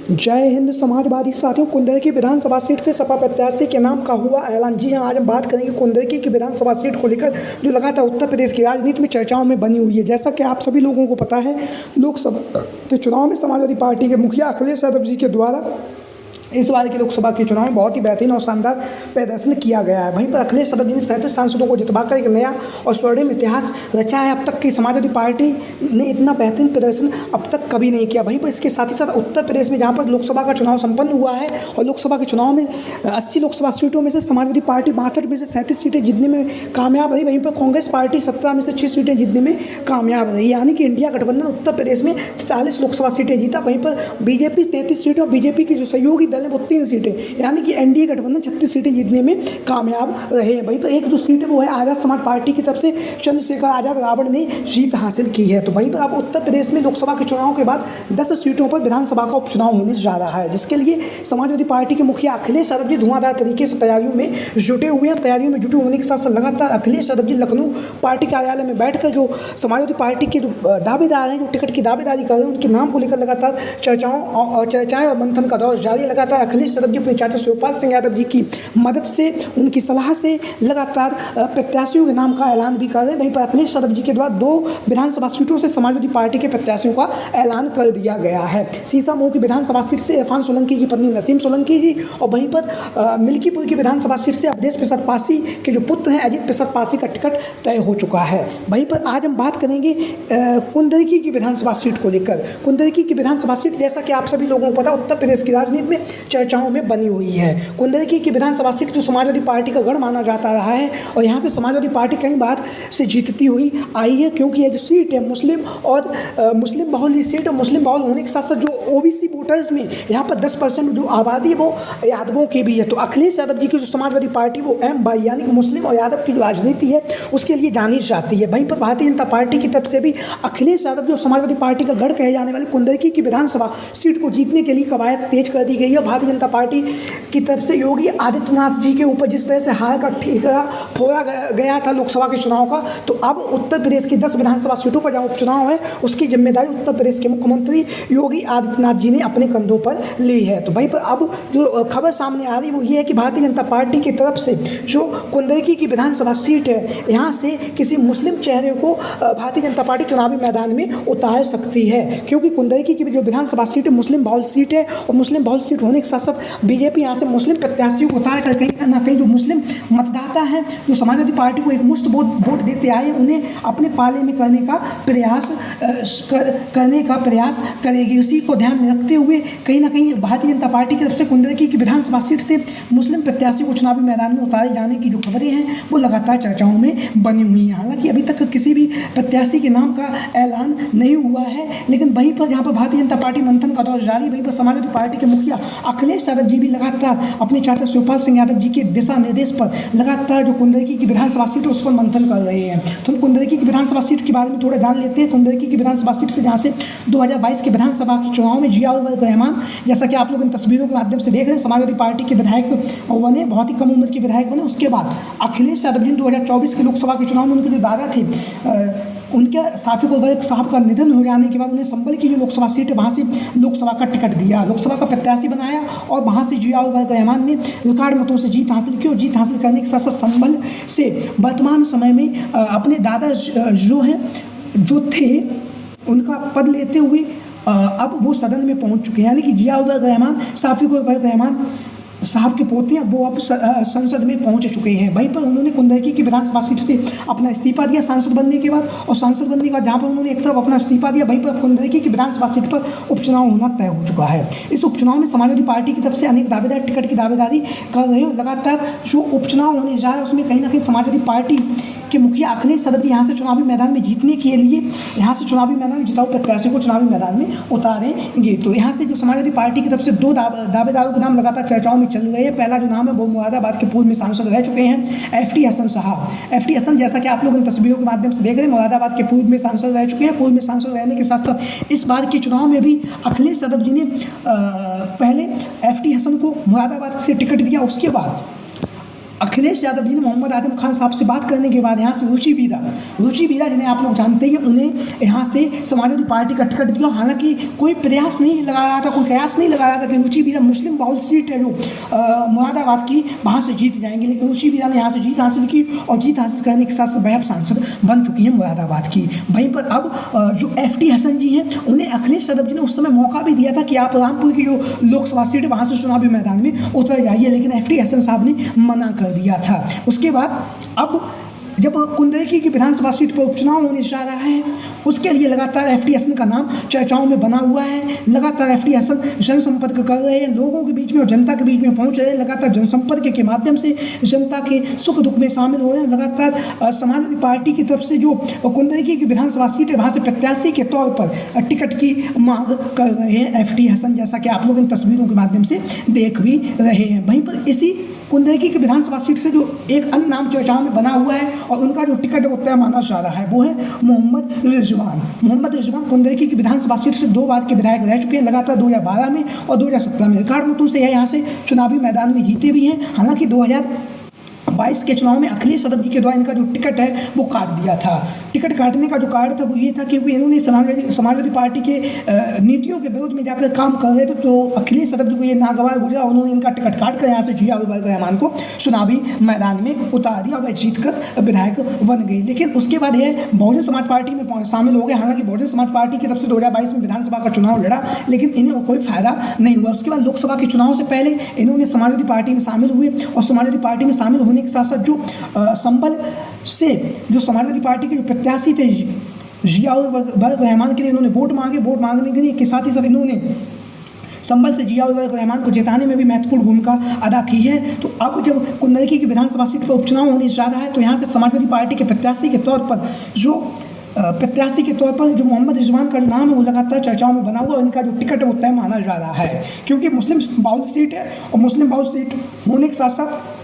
जय हिंद समाजवादी साथियों, कुंदरकी विधानसभा सीट से सपा प्रत्याशी के नाम का हुआ ऐलान। जी हां, आज हम बात करेंगे कुंदरकी की विधानसभा सीट को लेकर जो लगातार उत्तर प्रदेश की राजनीति में चर्चाओं में बनी हुई है। जैसा कि आप सभी लोगों को पता है, लोकसभा के चुनाव में समाजवादी पार्टी के मुखिया अखिलेश यादव जी के द्वारा इस बार के लोकसभा के चुनाव में बहुत ही बेहतरीन और शानदार प्रदर्शन किया गया है। वहीं पर अखिलेश यादव जी ने 37 सांसदों को जितवाकर एक नया और स्वर्णिम इतिहास रचा है। अब तक की समाजवादी पार्टी ने इतना बेहतरीन प्रदर्शन अब तक कभी नहीं किया। वहीं पर इसके साथ ही साथ उत्तर प्रदेश में जहां पर लोकसभा का चुनाव संपन्न हुआ है और लोकसभा के चुनाव में 80 लोकसभा सीटों में से समाजवादी पार्टी 62 में से 37 सीटें जीतने में कामयाब रही। वहीं पर कांग्रेस पार्टी 17 में से 6 सीटें जीतने में कामयाब रही। यानी कि इंडिया गठबंधन उत्तर प्रदेश में 40 लोकसभा सीटें जीता। वहीं पर बीजेपी 33 सीटें और बीजेपी की जो सहयोगी दल है वो 3 सीटें, यानी कि एनडीए गठबंधन 36 सीटें जीतने में कामयाब रहे हैं। वहीं पर एक जो सीट है वो है आज़ाद समाज पार्टी की तरफ से चंद्रशेखर आज़ाद रावण ने जीत हासिल की है। तो वहीं पर अब उत्तर प्रदेश में लोकसभा के चुनाव के बाद 10 सीटों पर विधानसभा का उपचुनाव होने जा रहा है, जिसके लिए समाजवादी पार्टी के मुखिया अखिलेश यादव जी धुआंधार तरीके से तैयारियों में जुटे हुए हैं। तैयारियों में जुटे होने के साथ साथ लगातार अखिलेश यादव जी लखनऊ पार्टी कार्यालय में बैठकर जो समाजवादी पार्टी के जो दावेदार हैं, जो टिकट की दावेदारी कर रहे हैं, उनके नाम को लेकर लगातार चर्चाएं और मंथन का दौर जारी। लगातार अखिलेश यादव जी अपने चाचा शिवपाल सिंह यादव जी की मदद से, उनकी सलाह से लगातार प्रत्याशियों के नाम का ऐलान भी कर रहे हैं। वहीं पर अखिलेश यादव जी के द्वारा 2 विधानसभा सीटों से समाजवादी पार्टी के प्रत्याशियों का ऐलान कर दिया गया है। सीसामऊ की विधानसभा सीट से इरफान सोलंकी की पत्नी नसीम सोलंकी जी और वहीं पर मिल्कीपुर की विधानसभा सीट से अवधेश प्रसाद पासी के जो पुत्र हैं अजीत प्रसाद पासी का टिकट तय हो चुका है। वहीं पर आज हम बात करेंगे कुंदरकी की विधानसभा सीट को लेकर। कुंदरकी की विधानसभा सीट, जैसा कि आप सभी लोगों को पता, उत्तर प्रदेश की राजनीति में चर्चाओं में बनी हुई है। कुंदरकी की विधानसभा सीट जो समाजवादी पार्टी का गढ़ माना जाता रहा है और यहाँ से समाजवादी पार्टी कई बार से जीतती हुई आई है, क्योंकि ये जो सीट है मुस्लिम बहुल सीट और मुस्लिम बहुल होने के साथ साथ जो ओबीसी वोटर्स में यहाँ पर 10% जो आबादी है वो यादवों की भी है। तो अखिलेश यादव जी की जो समाजवादी पार्टी वो M-22 यानी कि मुस्लिम और यादव की जो राजनीति है उसके लिए जानी जाती है। वहीं पर भारतीय जनता पार्टी की तरफ से भी अखिलेश यादव जो समाजवादी पार्टी का गढ़ कहे जाने वाले कुंदरकी की विधानसभा सीट को जीतने के लिए कवायद तेज कर दी गई है। भारतीय जनता पार्टी की तरफ से योगी आदित्यनाथ जी के ऊपर जिस तरह से हार का ठीकरा फोड़ा गया था लोकसभा के चुनाव का, तो अब उत्तर प्रदेश की 10 विधानसभा सीटों पर जहाँ उपचुनाव है उसकी जिम्मेदारी उत्तर प्रदेश के मुख्यमंत्री योगी आदित्यनाथ जी ने अपने कंधों पर ली है। तो वहीं पर अब जो खबर सामने आ रही है वो ये है कि भारतीय जनता पार्टी की तरफ से जो कुंदरकी की विधानसभा सीट है, यहाँ से किसी मुस्लिम चेहरे को भारतीय जनता पार्टी चुनावी मैदान में उतार सकती है, क्योंकि कुंदरकी की जो विधानसभा सीट है मुस्लिम बहुल सीट है और मुस्लिम बहुल सीट होने के साथ साथ बीजेपी यहाँ से मुस्लिम प्रत्याशियों को उतार कर कहीं ना कहीं जो मुस्लिम मतदाता हैं जो समाजवादी पार्टी को एक मुश्त वोट देते आए उन्हें अपने पाले में करने का प्रयास करेगी। उसी को ध्यान में रखते हुए कहीं ना कहीं भारतीय जनता पार्टी की तरफ से कुंदरकी की विधानसभा सीट से मुस्लिम प्रत्याशी को चुनावी मैदान में उतारे जाने की जो खबरें हैं वो लगातार चर्चाओं में बनी हुई हैं। हालांकि अभी तक किसी भी प्रत्याशी के नाम का ऐलान नहीं हुआ है, लेकिन वहीं पर जहाँ पर भारतीय जनता पार्टी मंथन का दौर जारी, वहीं पर समाजवादी पार्टी के मुखिया अखिलेश यादव जी भी लगातार अपने चाचा शिवपाल सिंह यादव जी के दिशा निर्देश पर लगातार जो कुंदरकी की विधानसभा सीट है उस पर मंथन कर रहे हैं। तो हम कुंदरकी की विधानसभा सीट के बारे में थोड़ा जान लेते हैं। कुंदरकी की विधानसभा सीट से जहाँ से 2022 के विधानसभा के चुनाव में जिया उर रहमान, जैसा कि आप लोग इन तस्वीरों के माध्यम से देख रहे हैं, समाजवादी पार्टी के विधायक बने, बहुत ही कम उम्र के विधायक बने। उसके बाद अखिलेश यादव जी 2024 के लोकसभा के चुनाव में उनके जो दादा थे उनके साफिक उर्वरक साहब का निधन हो जाने के बाद उन्हें संबल की जो लोकसभा सीट है वहाँ से लोकसभा का टिकट दिया, लोकसभा का प्रत्याशी बनाया और वहाँ से जिया उर रहमान ने रिकॉर्ड मतों से जीत हासिल की। और जीत हासिल करने के साथ साथ संबल से वर्तमान समय में अपने दादा जो थे उनका पद लेते हुए अब वो सदन में पहुँच चुके हैं, यानी कि जिया उर रहमान, साफिक उर्वरक रहमान साहब के पोते हैं, वो अब संसद में पहुंच चुके हैं। वहीं पर उन्होंने कुंदरकी की विधानसभा सीट से अपना इस्तीफा दिया सांसद बनने के बाद, और सांसद बनने के बाद जहां पर उन्होंने एक तरफ अपना इस्तीफा दिया, वहीं पर कुंदरकी की विधानसभा सीट पर उपचुनाव होना तय हो चुका है। इस उपचुनाव में समाजवादी पार्टी की तरफ से अनेक दावेदार टिकट की दावेदारी कर रहे हैं। लगातार जो उपचुनाव होने जा रहा है उसमें कहीं ना कहीं समाजवादी पार्टी के मुखिया अखिलेश यादव जी यहाँ से चुनावी मैदान में जीतने के लिए यहाँ से चुनावी मैदान में जिताऊ प्रत्याशी को चुनावी मैदान में उतारेंगे। तो यहाँ से जो समाजवादी पार्टी की तरफ से 2 दावेदारों के नाम लगातार चर्चाओं में चल रहे हैं। पहला जो नाम है वो मुरादाबाद के पूर्व में सांसद रह चुके हैं FT हसन साहब। FT हसन, जैसा कि आप लोग इन तस्वीरों के माध्यम से देख रहे हैं, मुरादाबाद के पूर्व में सांसद रह चुके हैं। पूर्व में सांसद रहने के साथ साथ इस बार के चुनाव में भी अखिलेश यादव जी ने पहले FT हसन को मुरादाबाद से टिकट दिया। उसके बाद अखिलेश यादव जी ने मोहम्मद आजम खान साहब से बात करने के बाद यहाँ से रुचि बीरा जिन्हें आप लोग जानते हैं, उन्हें यहाँ से समाजवादी पार्टी का टिकट दिया। हालांकि कोई प्रयास नहीं लगा रहा था, कोई कयास नहीं लगा रहा था कि रुचि बीरा मुस्लिम बहुल सीट है जो मुरादाबाद की, वहाँ से जीत जाएंगे, लेकिन रुचि बीरा ने यहाँ से जीत हासिल की और जीत हासिल करने के साथ वह सांसद बन चुकी हैं मुरादाबाद की। वहीं पर अब जो FT हसन जी हैं, उन्हें अखिलेश यादव जी ने उस समय मौका भी दिया था कि आप रामपुर की जो लोकसभा सीट है वहाँ से चुनावी मैदान में उतर जाइए, लेकिन FT हसन साहब ने मना कर दिया था। उसके बाद अब जब कुंदरकी की विधानसभा सीट पर उपचुनाव होने जा रहा है, उसके लिए लगातार FT हसन का नाम चर्चाओं में बना हुआ है। लगातार FT हसन जनसंपर्क कर रहे हैं, लोगों के बीच में और जनता के बीच में पहुंच रहे हैं, लगातार जनसंपर्क के माध्यम से जनता के सुख दुख में शामिल हो रहे हैं। लगातार समाजवादी पार्टी की तरफ से जो कुंदरकी की विधानसभा सीट है वहाँ से प्रत्याशी के तौर पर टिकट की मांग कर रहे हैं FT हसन, जैसा कि आप लोग इन तस्वीरों के माध्यम से देख भी रहे हैं। वहीं पर इसी कुंदरकी की विधानसभा सीट से जो एक अन्य नाम चर्चाओं में बना हुआ है और उनका जो टिकट वो तय माना जा रहा है वो है मोहम्मद रिजवान कुंदरकी की विधानसभा सीट से 2 बार के विधायक रह चुके हैं, लगातार 2012 में और 2017 में रिकॉर्ड मतों से यहाँ से चुनावी मैदान में जीते भी हैं। हालांकि 2022 के चुनाव में अखिलेश यादव जी के द्वारा इनका जो टिकट है वो काट दिया था। टिकट काटने का जो कारण था वो ये था क्योंकि इन्होंने समाजवादी पार्टी के नीतियों के विरोध में जाकर काम कर रहे थे, तो अखिलेश यादव जी को ये नागवार गुजरा, उन्होंने इनका टिकट काट कर यहाँ से जिया उल रहमान को चुनावी मैदान में उतार दिया और वह जीत कर विधायक बन गई। लेकिन उसके बाद यह बहुजन समाज पार्टी में शामिल हो गए। हालांकि बहुजन समाज पार्टी की तरफ से 2022 में विधानसभा का चुनाव लड़ा, लेकिन इन्हें कोई फायदा नहीं हुआ। उसके बाद लोकसभा के चुनाव से पहले इन्होंने समाजवादी पार्टी में शामिल हुए और समाजवादी पार्टी में शामिल होने के साथ साथ जो संभल से जो समाजवादी पार्टी के जो प्रत्याशी थे जियाउल रहमान के लिए इन्होंने वोट मांगने के साथ ही साथ इन्होंने संभल से जियाउल रहमान को जिताने में भी महत्वपूर्ण भूमिका अदा की है। तो अब जब कुंदरकी की विधानसभा सीट पर उपचुनाव होने जा रहा है तो यहाँ से समाजवादी पार्टी के प्रत्याशी के तौर पर जो मोहम्मद रिजवान का नाम है वो लगातार चर्चाओं में बना हुआ और इनका जो टिकट है वो तय माना जा रहा है, क्योंकि मुस्लिम बाहुल सीट है और मुस्लिम बाहुल सीट होने के साथ साथ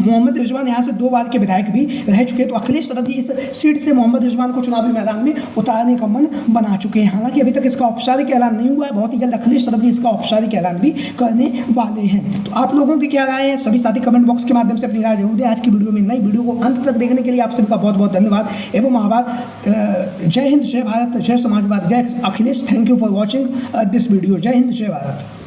मोहम्मद रिजवान यहाँ से 2 बार के विधायक भी रह चुके हैं। तो अखिलेश यादव जी इस सीट से मोहम्मद रिजवान को चुनावी मैदान में उतारने का मन बना चुके हैं। हालांकि अभी तक इसका औपचारिक ऐलान नहीं हुआ है, बहुत ही जल्द अखिलेश यादव जी इसका औपचारिक ऐलान भी करने वाले हैं। तो आप लोगों की क्या राय है, सभी साथी कमेंट बॉक्स के माध्यम से अपनी राय जरूर दें। आज की वीडियो में नई वीडियो को अंत तक देखने के लिए आप सभी का बहुत बहुत धन्यवाद एवं आभार। जय हिंद, जय भारत, जय समाजवाद, जय Akhilesh. Thank you for watching this video. जय हिंद, जय भारत।